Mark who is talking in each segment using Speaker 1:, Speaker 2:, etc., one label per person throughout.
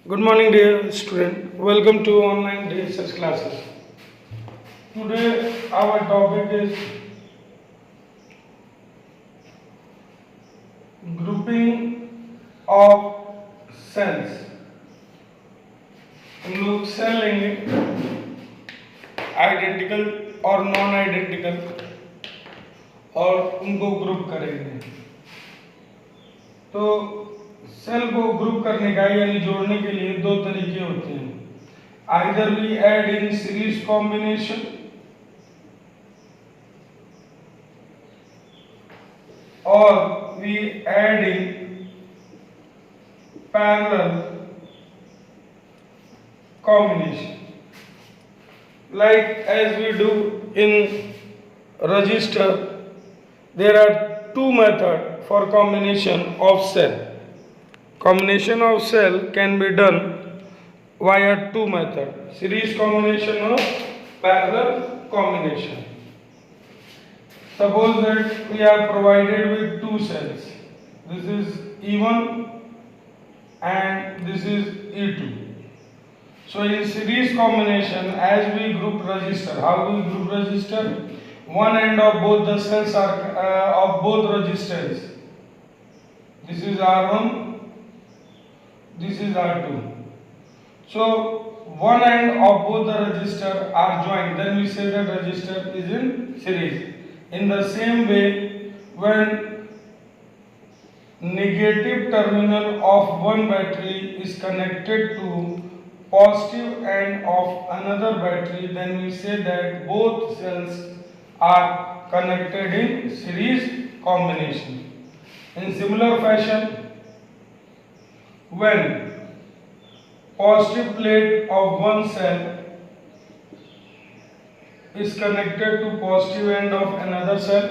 Speaker 1: Good morning, dear student. Welcome to online research classes. Today, our topic is grouping of cells. हम लोग cell लेंगे identical और non identical और उनको group करेंगे। तो सेल को ग्रुप करने का यानी जोड़ने के लिए दो तरीके होते हैं। Either we add in series combination और we add in parallel combination, like as we do in register. There are two methods for combination of cell. Combination of cell can be done via two methods: series combination or parallel combination. Suppose that we are provided with two cells. This is E1 and this is E2. So in series combination, as we group register, how we group register? One end of both the cells are of both registers. This is R1, this is R2. So one end of both the register are joined. Then we say that register is in series. In the same way, when negative terminal of one battery is connected to positive end of another battery, then we say that both cells are connected in series combination. In similar fashion, when positive plate of one cell is connected to positive end of another cell,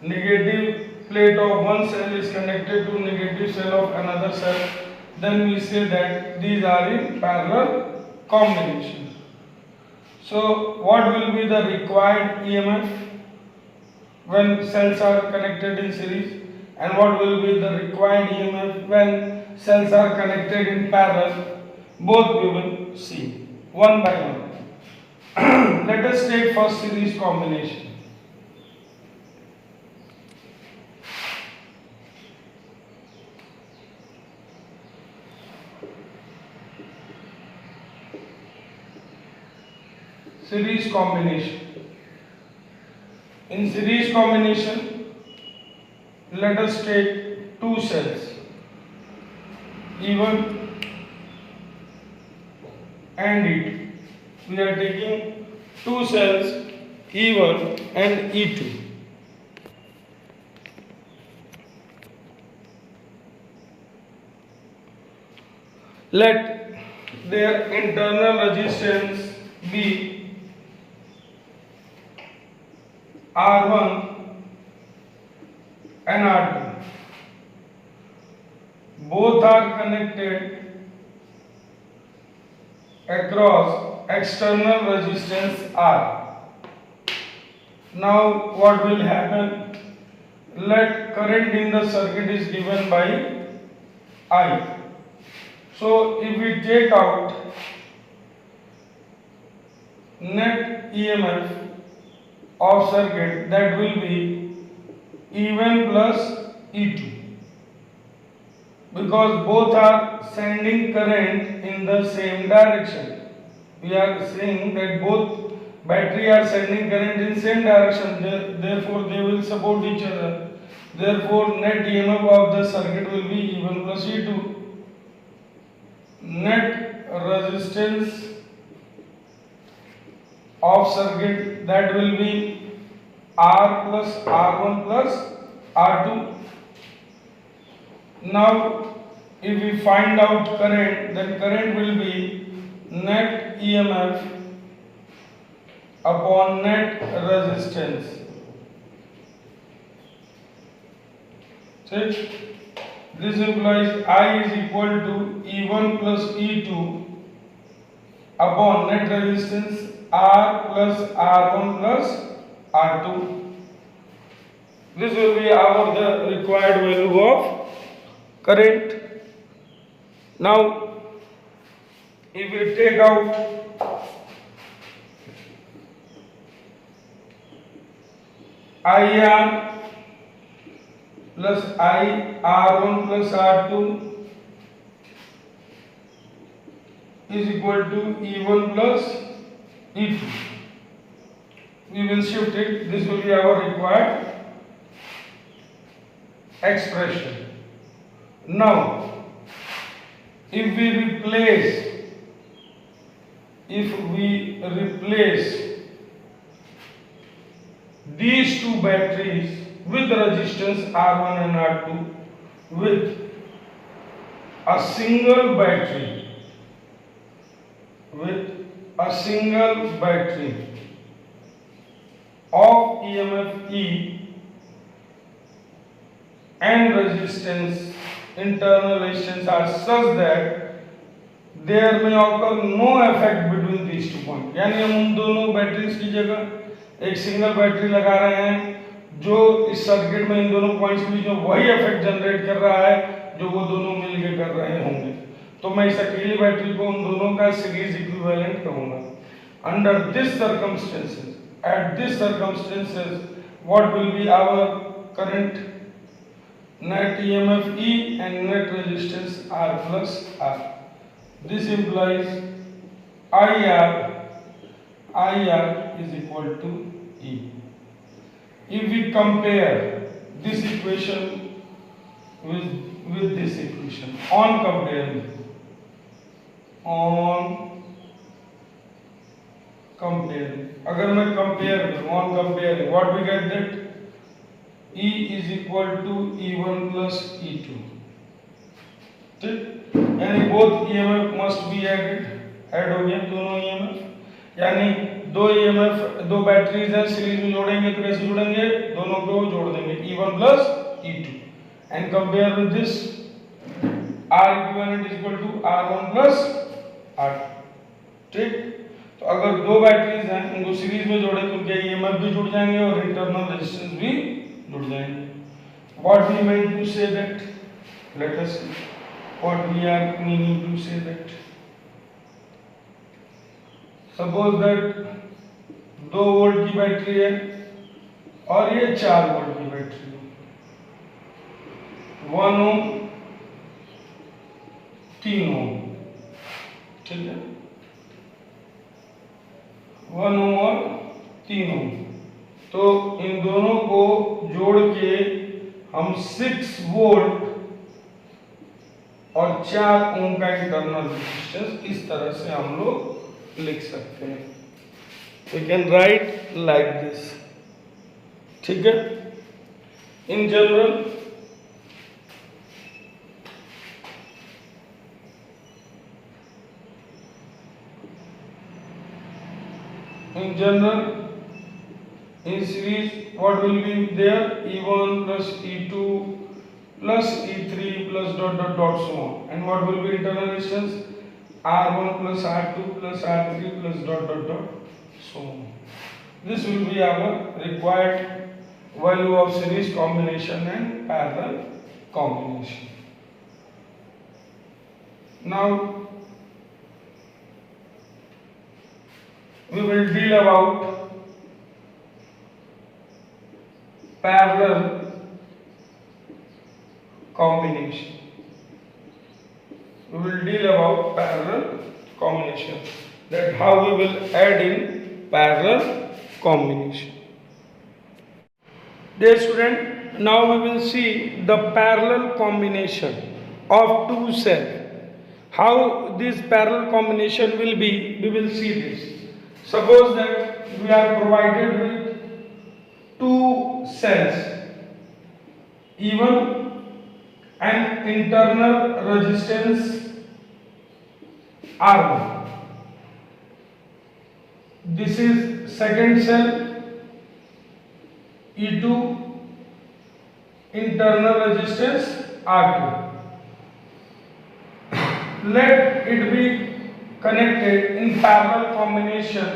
Speaker 1: negative plate of one cell is connected to negative cell of another cell, then we say that these are in parallel combination. So what will be the required EMF when cells are connected in series, and what will be the required EMF when cells are connected in parallel? Both we will see one by one. Let us take first series combination. Series combination. In series combination, let us take two cells, E1 and E2. We are taking two cells, E1 and E2. Let their internal resistance be R1 and R2. Both are connected across external resistance R. Now what will happen? Let current in the circuit is given by I. So if we take out net EMF of circuit, that will be E1 plus E2, because both are sending current in the same direction. We are saying that both battery are sending current in same direction, therefore they will support each other. Therefore net EMF of the circuit will be E1 plus E2. Net resistance of circuit, that will be R plus R1 plus R2. Now if we find out current, then current will be net EMF upon net resistance. See? This implies I is equal to E1 plus E2 upon net resistance R plus R1 plus R2. This will be our the required value of current. Now If we take out IR plus R1 plus R2 is equal to E1 plus E2. We will shift it. This will be our required expression. Now, if we replace these two batteries with resistance R1 and R2 with a single battery of EMF E and resistance, internal resistance are such that there may occur no effect between these two points. यानी हम उन दोनों batteries की जगह एक single battery लगा रहे हैं जो इस सर्किट में इन दोनों पॉइंट्स के बीच में वही इफेक्ट जनरेट कर रहा है जो वो दोनों मिलकर कर रहे होंगे। तो मैं इस अकेली बैटरी को उन दोनों का सीरीज इक्विवेलेंट कहूंगा। Under this circumstances, at this circumstances, what will be our current? Net EMF E and net resistance R plus R. This implies IR is equal to E. If we compare this equation with this equation, on comparing, अगर मैं compare करूं, on comparing, what we get that E is equal to E1 plus E2. ठीक, यानी both EMF must be added, add हो गए दोनों EMF, यानी दो बैटरीज हैं सीरीज में जोड़ेंगे तो कैसे जोड़ेंगे? दोनों को जोड़ देंगे E1 plus E2 and compare with this R equivalent is equal to R1 plus R2. ठीक, तो अगर दो बैटरीज हैं उनको सीरीज में जोड़े तो उनके EMF भी जुड़ जाएंगे और इंटरनल रेजिस्टेंस भी जुड़ जाएंगे. What we meant to say that? Let us see what we are meaning to say that. Suppose that 2 volt की बैटरी है और ये 4 वोल्ट की बैटरी है. 1 ओम 3 ओम, ठीक है, 1 ओम और 3 ओम. तो इन दोनों को जोड़ के हम 6 वोल्ट और 4 ओम का इंटरनल रेजिस्टेंस इस तरह से हम लोग लिख सकते हैं. We can write like this. ठीक है. In general, in series, what will be there? E1 plus E2 plus E3 plus dot dot dot so on. And what will be internal resistance? R1 plus R2 plus R3 plus dot dot dot so on. This will be our required value of series combination and parallel combination. Now we will deal about parallel combination. We will deal about parallel combination, that how we will add in parallel combination. Dear student, now we will see the parallel combination of two cells. How this parallel combination will be, we will see this. Suppose that we are provided with two cells, E1 and internal resistance R1. This is second cell, E2, internal resistance R2. Let it be connected in parallel combination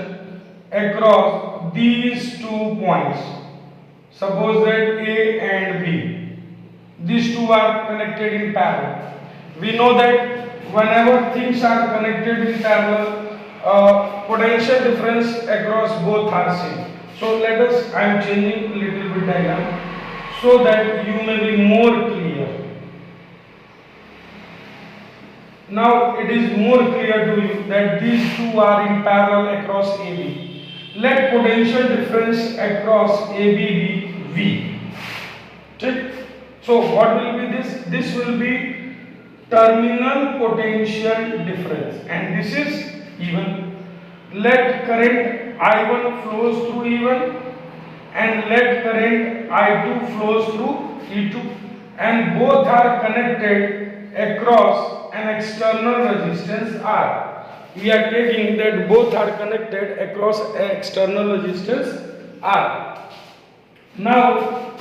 Speaker 1: across these 2 points. Suppose that A and B, these two are connected in parallel. We know that whenever things are connected in parallel, potential difference across both are same. So let us, I am changing little bit diagram so that you may be more clear. Now it is more clear to you that these two are in parallel across AB. Let potential difference across AB be V. Take. So what will be this? This will be terminal potential difference, and this is even. Let current I1 flows through E1 and let current I2 flows through E2, and both are connected across an external resistance R. We are taking that both are connected across an external resistance R. Now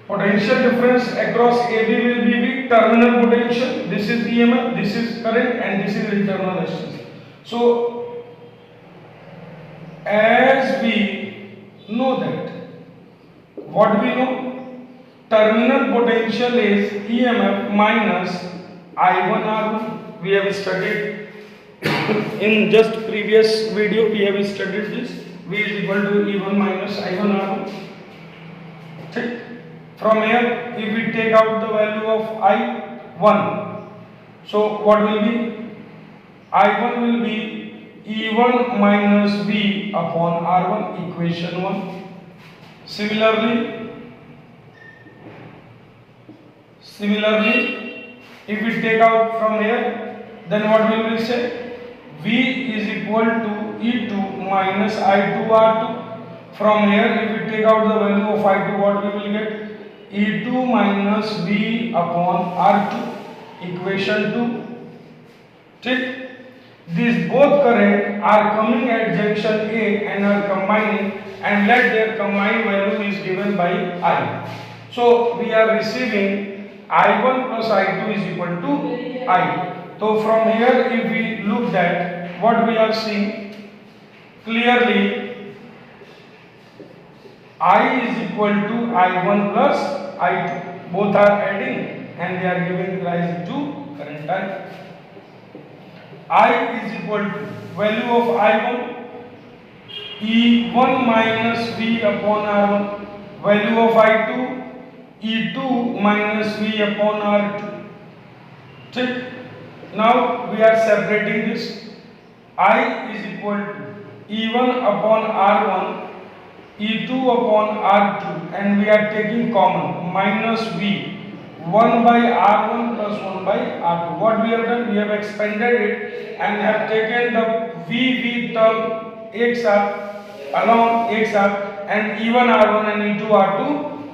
Speaker 1: potential difference across AB will be the terminal potential. This is EMF, this is current, and this is internal resistance. So as we know that, what we know, terminal potential is EMF minus I1 R1. We have studied in just previous video, we have studied this. V is equal to E1 minus I1 R1. Check. From here, if we take out the value of I1, so what will be? I1 will be E1 minus V upon R1, equation 1. Similarly, if we take out from here, then what will we say? V is equal to E2 minus I2 R2. From here, if we take out the value of I2, what we will get? E2 minus V upon R2, equation 2. Take. These both current are coming at junction A and are combining, and let their combined value is given by I. So we are receiving I1 plus I2 is equal to I. So from here, if we look at what we are seeing clearly, I is equal to I1 plus I2. Both are adding and they are giving rise to current I. I is equal to value of I1 E1 minus V upon R1, value of I2 E2 minus V upon R2. Check. Now we are separating this. I is equal to E1 upon R1, E2 upon R2, and we are taking common minus V, 1 by R1 plus 1 by R2. What we have done? We have expanded it and have taken the VV term X up along X up, and E1 R1 and E2 R2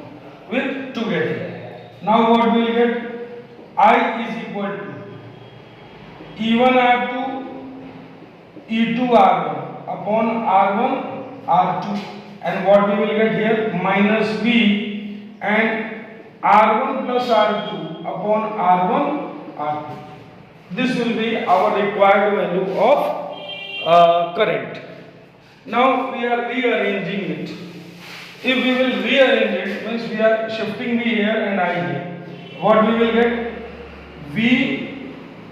Speaker 1: with together. Now what we will get? I is equal to E1 R2 E2 R1 upon R1 R2, and what we will get here? Minus V and R1 plus R2 upon R1 R2. This will be our required value of current. Now we are rearranging it. If we will rearrange it, means we are shifting V here and I here. What we will get? V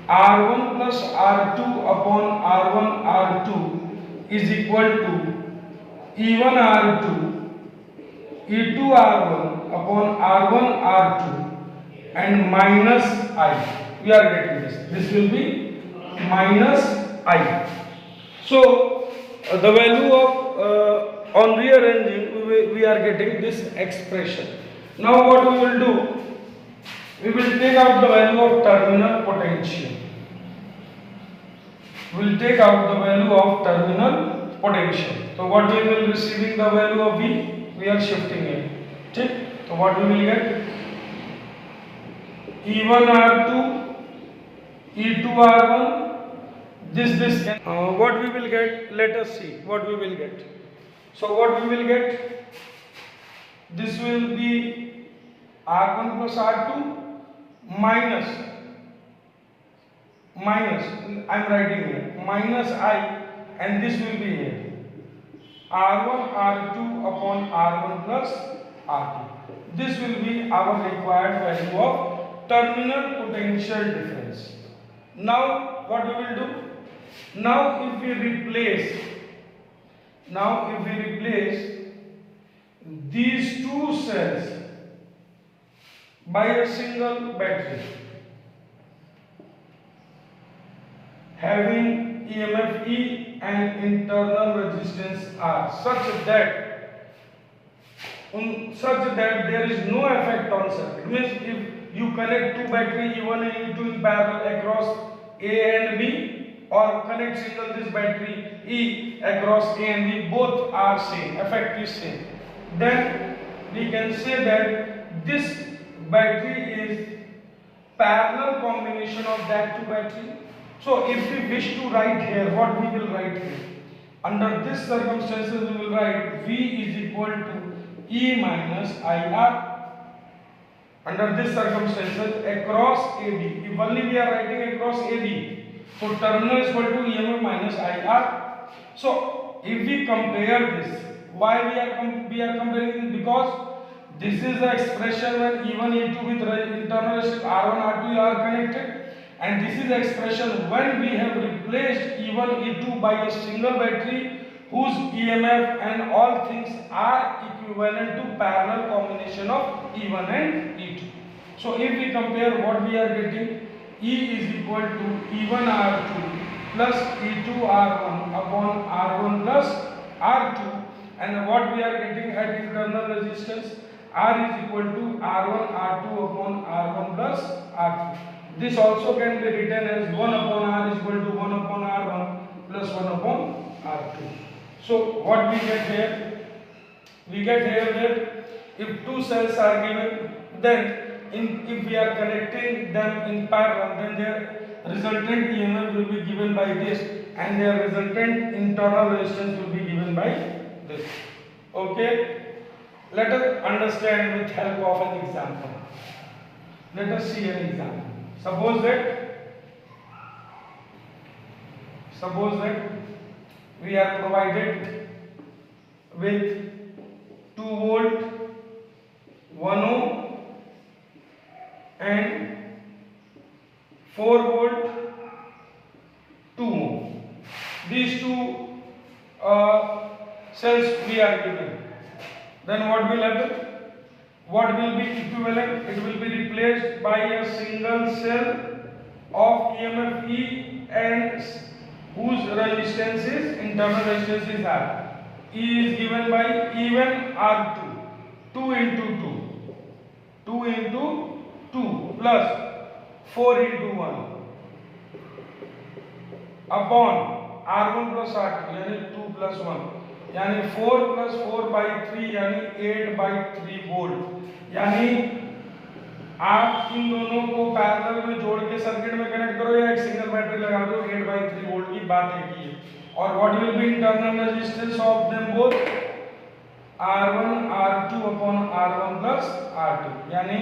Speaker 1: R1 plus R2 upon R1 R2 is equal to E1 R2 E2 R1 upon R1 R2 and minus I. We are getting this. This will be minus I. So the value of on rearranging, we are getting this expression. Now what we will do? We will take out the value of terminal potential. We will take out the value of terminal potential. So what we will receiving the value of V? We are shifting it. Okay? So what we will get? E1 R2 E2 R1. This can, what we will get? Let us see what we will get. So what we will get? This will be R1 plus R2 minus I am writing here minus I, and this will be here R1 R2 upon R1 plus R2. This will be our required value of terminal potential difference. Now what we will do? Now if we replace these two cells by a single battery having EMF E and internal resistance R such that there is no effect on circuit. Means if you connect two battery E1 and E2 in parallel across A and B, or connect single this battery E across A and B, both are same, effect is same, then we can say that this battery is parallel combination of that two battery. So if we wish to write here, what we will write here? Under this circumstances we will write V is equal to E minus IR. Under this circumstances across AB, if only we are writing across AB, so terminal is equal to EMF minus IR. So if we compare this, why we are comparing this? Because this is the expression when E1 E2 with internal resistance R1 R2 are connected, and this is the expression when we have replaced E1 E2 by a single battery whose EMF and all things are equivalent to parallel combination of E1 and E2. So if we compare, what we are getting, E is equal to E1 R2 plus E2 R1 upon R1 plus R2, and what we are getting at internal resistance, R is equal to R1 R2 upon R1 plus R2. This also can be written as 1 upon R is equal to 1 upon R1 plus 1 upon R2. So what we get here? We get here that if two cells are given, then if we are connecting them in parallel, then their resultant EMF will be given by this, and their resultant internal resistance will be given by this. Okay, let us understand with help of an example. Let us see an example. Suppose that we are provided with 2 volt, 1 ohm and 4 volt, 2 ohm. These two cells we are given. Then what will happen? What will be equivalent? It will be replaced by a single cell of EMF E and whose resistance is internal resistance is R. E is given by E1 R2, 2 into 2 plus 4 into 1 upon R1 plus R2 यानी 2 plus 1 यानी 4 plus 4 by 3 यानी 8 by 3 volt. यानी आप इन दोनों को parallel में जोड़ के सर्किट में कनेक्ट करो या एक सिंगल बैटरी लगा दो, 8 by 3 वोल्ट की बात है की है. और what will be internal resistance of them both? R1 R2 upon R1 plus R2 यानी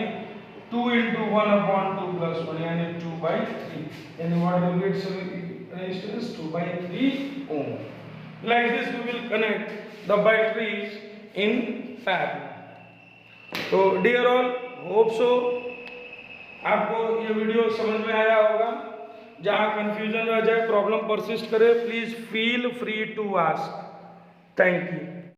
Speaker 1: 2 into 1 upon 2 plus 1 यानी 2 by 3. यानी what will be it's resistance? 2 by 3 ohm. Like this we will connect the batteries in parallel. तो dear all, hope so आपको ये video समझ में आया होगा. जहाँ कंफ्यूजन रह जाए, प्रॉब्लम परसिस्ट करे, please feel free to ask. Thank you.